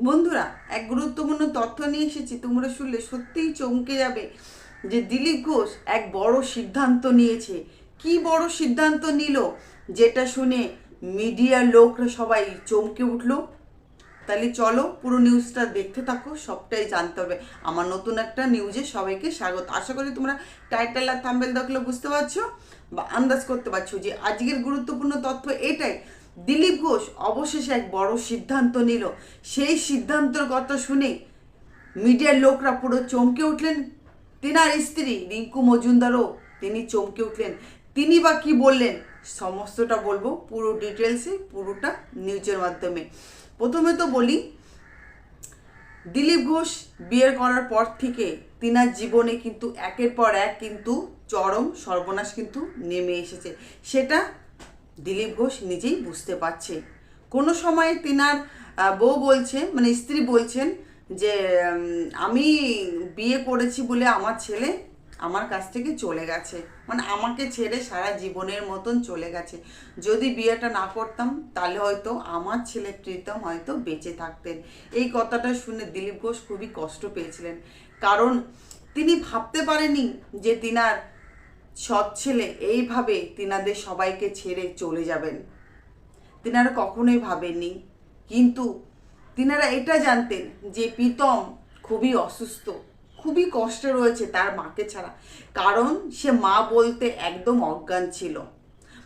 বন্ধুরা, এক গুরুত্বপূর্ণ তথ্য নিয়ে এসেছি। তোমরা শুনলে সত্যিই চমকে যাবে যে দিলীপ ঘোষ এক বড় সিদ্ধান্ত নিয়েছে। কি বড় সিদ্ধান্ত নিল যেটা শুনে মিডিয়ার লোকরা সবাই চমকে উঠলো। তাহলে চলো পুরো নিউজটা দেখতে থাকো, সবটাই জানতে হবে। আমার নতুন একটা নিউজে সবাইকে স্বাগত। আশা করি তোমরা টাইটেল আর থাম্বনেল দেখলে বুঝতে পারছো বা আন্দাজ করতে পারছো যে আজকের গুরুত্বপূর্ণ তথ্য এটাই। দিলীপ ঘোষ অবশেষে এক বড় সিদ্ধান্ত নিল। সেই সিদ্ধান্তের কথা শুনে মিডিয়ার লোকরা পুরো চমকে উঠলেন। তেনার স্ত্রী রিঙ্কু মজুমদারও তিনি চমকে উঠলেন। তিনি বা কি বললেন সমস্তটা বলবো পুরো ডিটেলসে, পুরোটা নিউজের মাধ্যমে। প্রথমে তো বলি, দিলীপ ঘোষ বিয়ে করার পর থেকে তিনার জীবনে কিন্তু একের পর এক কিন্তু চরম সর্বনাশ কিন্তু নেমে এসেছে। সেটা দিলীপ ঘোষ নিজেই বুঝতে পারছে। কোনো সময় তিনার বউ বলছে, মানে স্ত্রী বলছেন যে আমি বিয়ে করেছি বলে আমার ছেলে আমার কাছ থেকে চলে গেছে, মানে আমাকে ছেড়ে সারা জীবনের মতন চলে গেছে। যদি বিয়েটা না করতাম তাহলে হয়তো আমার ছেলে প্রীতম হয়তো বেঁচে থাকতেন। এই কথাটা শুনে দিলীপ ঘোষ খুবই কষ্ট পেয়েছিলেন, কারণ তিনি ভাবতে পারেনি যে তিনার সৎ ছেলে এইভাবে তিনাদের সবাইকে ছেড়ে চলে যাবেন। তিনারা কখনোই ভাবেননি। কিন্তু তিনারা এটা জানতেন যে প্রীতম খুবই অসুস্থ, খুবই কষ্টে রয়েছে তার মাকে ছাড়া। কারণ সে মা বলতে একদম অজ্ঞান ছিল,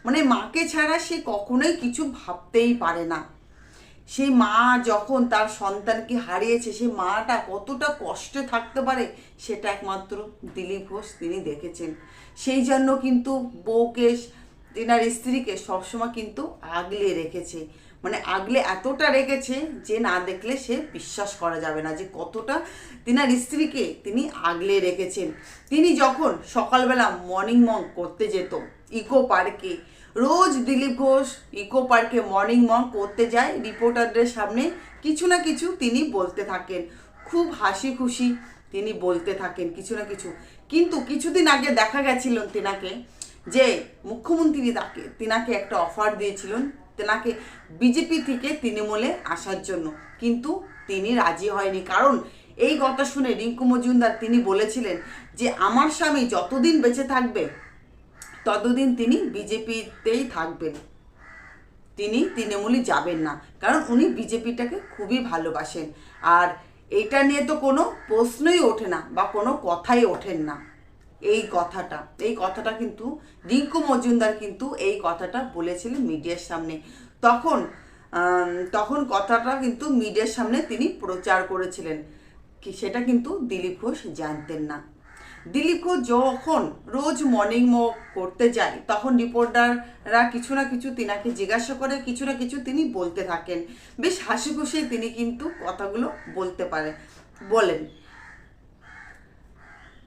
মানে মাকে ছাড়া সে কখনোই কিছু ভাবতেই পারে না। সেই মা যখন তার সন্তানকে হারিয়েছে, সেই মাটা কতটা কষ্টে থাকতে পারে সেটা একমাত্র দিলীপ ঘোষ তিনি দেখেছেন। সেই জন্য কিন্তু বউকে, তেনার স্ত্রীকে সবসময় কিন্তু আগলে রেখেছে, মানে আগলে এতটা রেখেছে যে না দেখলে সে বিশ্বাস করা যাবে না যে কতটা তেনার স্ত্রীকে তিনি আগলে রেখেছেন। তিনি যখন সকালবেলা মর্নিং ওয়াক করতে যেত ইকো পার্কে, রোজ দিলীপ ঘোষ ইকো পার্কে মর্নিং ওয়াক করতে যায়, রিপোর্টারদের সামনে কিছু না কিছু তিনি বলতে থাকেন, খুব হাসি খুশি তিনি বলতে থাকেন কিছু না কিছু। কিন্তু কিছুদিন আগে দেখা গেছিল তেনাকে যে মুখ্যমন্ত্রী তিনাকে একটা অফার দিয়েছিলেন তেনাকে বিজেপি থেকে তৃণমূলে আসার জন্য, কিন্তু তিনি রাজি হয়নি। কারণ এই কথা শুনে রিঙ্কু মজুমদার তিনি বলেছিলেন যে আমার স্বামী যতদিন বেঁচে থাকবে ততদিন তিনি বিজেপিতেই থাকবেন, তিনি তৃণমূলে যাবেন না, কারণ উনি বিজেপিটাকে খুবই ভালোবাসেন। আর এটা নিয়ে তো কোনো প্রশ্নই ওঠে না বা কোনো কথাই ওঠেন না। এই কথাটা কিন্তু রিঙ্কু মজুমদার কিন্তু এই কথাটা বলেছিলেন মিডিয়ার সামনে। তখন তখন কথাটা কিন্তু মিডিয়ার সামনে তিনি প্রচার করেছিলেন, কি সেটা কিন্তু দিলীপ ঘোষ জানতেন না। দিলীপ ঘোষ যখন রোজ মর্নিং ওয়াক করতে যায় তখন রিপোর্টাররা কিছু না কিছু তিনাকে জিজ্ঞাসা করে, কিছু না কিছু তিনি বলতে থাকেন। বেশ হাসি খুশি তিনি কিন্তু কথাগুলো বলেন।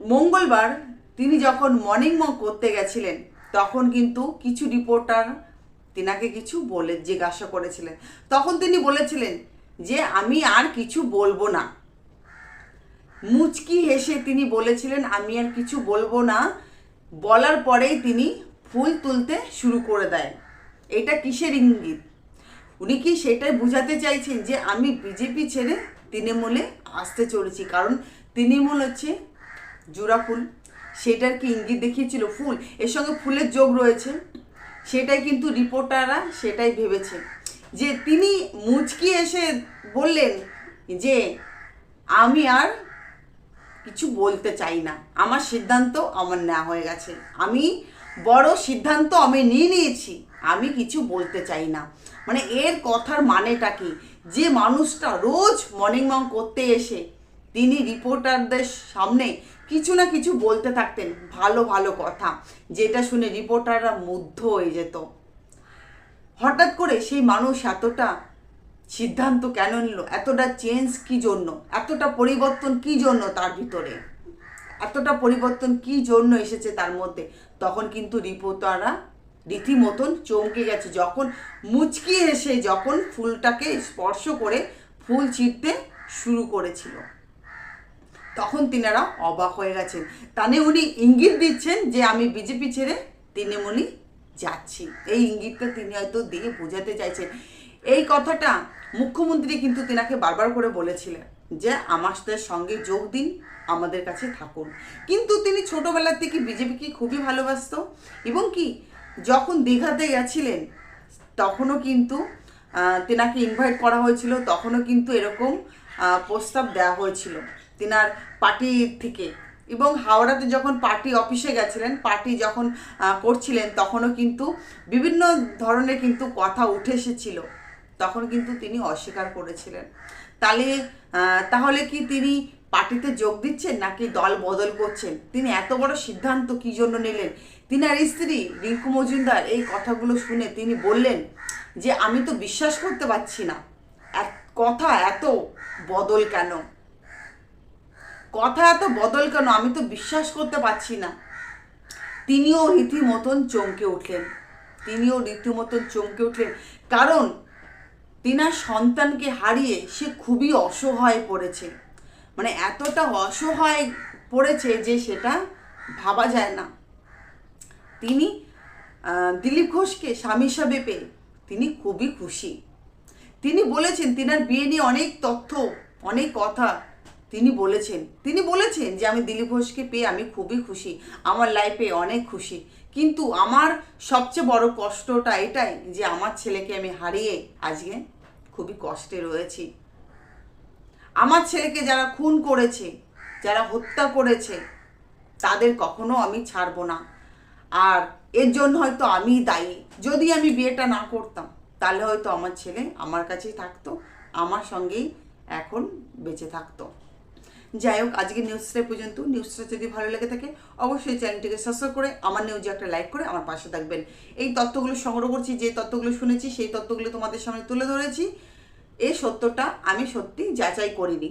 মঙ্গলবার তিনি যখন মর্নিং ওয়াক করতে গেছিলেন তখন কিন্তু কিছু রিপোর্টার তিনাকে কিছু জিজ্ঞাসা করেছিলেন। তখন তিনি বলেছিলেন যে আমি আর কিছু বলবো না। মুচকি হেসে তিনি বলেছিলেন আমি আর কিছু বলবো না। বলার পরেই তিনি ফুল তুলতে শুরু করে দেয়। এটা কিসের ইঙ্গিত? উনি কি সেটাই বোঝাতে চাইছেন যে আমি বিজেপি ছেড়ে তৃণমূলে আসতে চলেছি? কারণ তৃণমূল হচ্ছে জোড়া ফুল, সেটার কি ইঙ্গিত দেখিয়েছিল ফুল, এর সঙ্গে ফুলের যোগ রয়েছে, সেটাই কিন্তু রিপোর্টাররা সেটাই ভেবেছে। যে তিনি মুচকি এসে বললেন যে আমি আর কিছু বলতে চাই না, আমার সিদ্ধান্ত আমার নেওয়া হয়ে গেছে, আমি বড় সিদ্ধান্ত আমি নিয়ে নিয়েছি, আমি কিছু বলতে চাই না। মানে এর কথার মানেটা কি? যে মানুষটা রোজ মর্নিং ওয়াক করতে এসে তিনি রিপোর্টারদের সামনে কিছু না কিছু বলতে থাকতেন, ভালো ভালো কথা, যেটা শুনে রিপোর্টাররা মুগ্ধ হয়ে যেত। হঠাৎ করে সেই মানুষ এতটা সিদ্ধান্ত কেন নিল? এতটা চেঞ্জ কি জন্য? এতটা পরিবর্তন কি জন্য তার ভিতরে? এতটা পরিবর্তন কি জন্য এসেছে তার মধ্যে? তখন কিন্তু রিপোর্টাররা রীতিমতন চমকে গেছে, যখন মুচকি হেসে যখন ফুলটাকে স্পর্শ করে ফুল ছিঁড়তে শুরু করেছিল, তখন তিনারা অবাক হয়ে গেছেন। তানে উনি ইঙ্গিত দিচ্ছেন যে আমি বিজেপি ছেড়ে তৃণমূলে যাচ্ছি। এই ইঙ্গিতটা তিনি হয়তো দিয়ে বোঝাতে চাইছেন। এই কথাটা মুখ্যমন্ত্রী কিন্তু তেনাকে বারবার করে বলেছিলেন যে আমাদের সঙ্গে যোগ দিন, আমাদের কাছে থাকুন। কিন্তু তিনি ছোটবেলার থেকে বিজেপিকে খুবই ভালোবাসতো এবং কি যখন দীঘাতে গেছিলেন তখনও কিন্তু তেনাকে ইনভাইট করা হয়েছিল, তখনও কিন্তু এরকম প্রস্তাব দেওয়া হয়েছিল তেনার পার্টি থেকে। এবং হাওড়াতে যখন পার্টি অফিসে গেছিলেন, পার্টি যখন করছিলেন, তখনও কিন্তু বিভিন্ন ধরনের কিন্তু কথা উঠে এসেছিল, তখন কিন্তু তিনি অস্বীকার করেছিলেন। তাহলে কি তিনি পার্টিতে যোগ দিচ্ছেন নাকি দল বদল করছেন? তিনি এত বড় সিদ্ধান্ত কী জন্য নিলেন? তিনার স্ত্রী রিঙ্কু মজুমদার এই কথাগুলো শুনে তিনি বললেন যে আমি তো বিশ্বাস করতে পারছি না, কথা এত বদল কেন, কথা এত বদল কেন, আমি তো বিশ্বাস করতে পারছি না। তিনিও রীতিমতন চমকে উঠলেন, কারণ তিনার সন্তানকে হারিয়ে সে খুবই অসহায় পড়েছে, মানে এতটা অসহায় পড়েছে যে সেটা ভাবা যায় না। তিনি দিলীপ ঘোষকে স্বামী হিসাবে পেয়ে তিনি খুবই খুশি। তিনি বলেছেন তিনার বিয়ে নিয়ে অনেক তথ্য, অনেক কথা তিনি বলেছেন যে আমি দিলীপ ঘোষকে পেয়ে আমি খুবই খুশি, আমার লাইফে অনেক খুশি, কিন্তু আমার সবচেয়ে বড় কষ্টটা এটাই যে আমার ছেলেকে আমি হারিয়ে আজকে খুবই কষ্টে রয়েছি। আমার ছেলেকে যারা খুন করেছে, যারা হত্যা করেছে, তাদের কখনো আমি ছাড়বো না। আর এর জন্য হয়তো আমি দায়ী। যদি আমি বিয়েটা না করতাম তাহলে হয়তো আমার ছেলে আমার কাছেই থাকতো, আমার সঙ্গেই এখন বেঁচে থাকতো। যাই হোক, আজকে নিউজটা পর্যন্ত। নিউজটা যদি ভালো লেগে থাকে অবশ্যই চ্যানেলটিকে সাবস্ক্রাইব করে আমার নিউজে একটা লাইক করে আমার পাশে থাকবেন। এই তথ্যগুলো সংগ্রহ করছি, যে তথ্যগুলো শুনেছি সেই তথ্যগুলো তোমাদের সামনে তুলে ধরেছি। এই সত্যটা আমি সত্যি যাচাই করিনি।